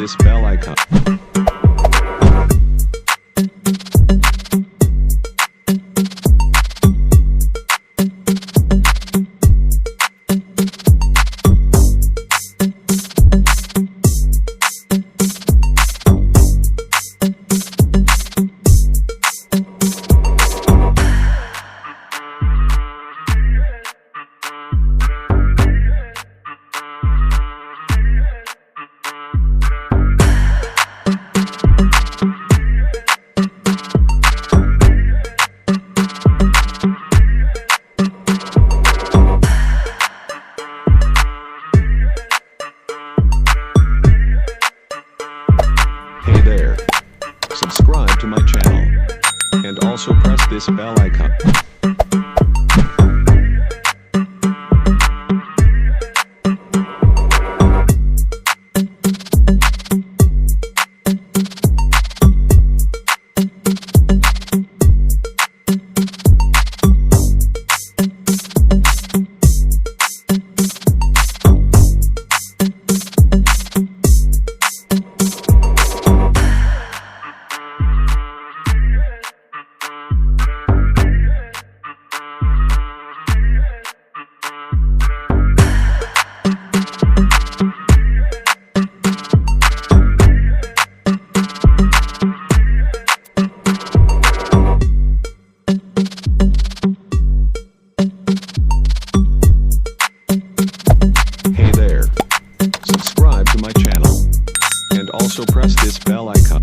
this bell icon. Hey there. Subscribe to my channel. And also press this bell icon. Hey there. Subscribe to my channel. And also press this bell icon.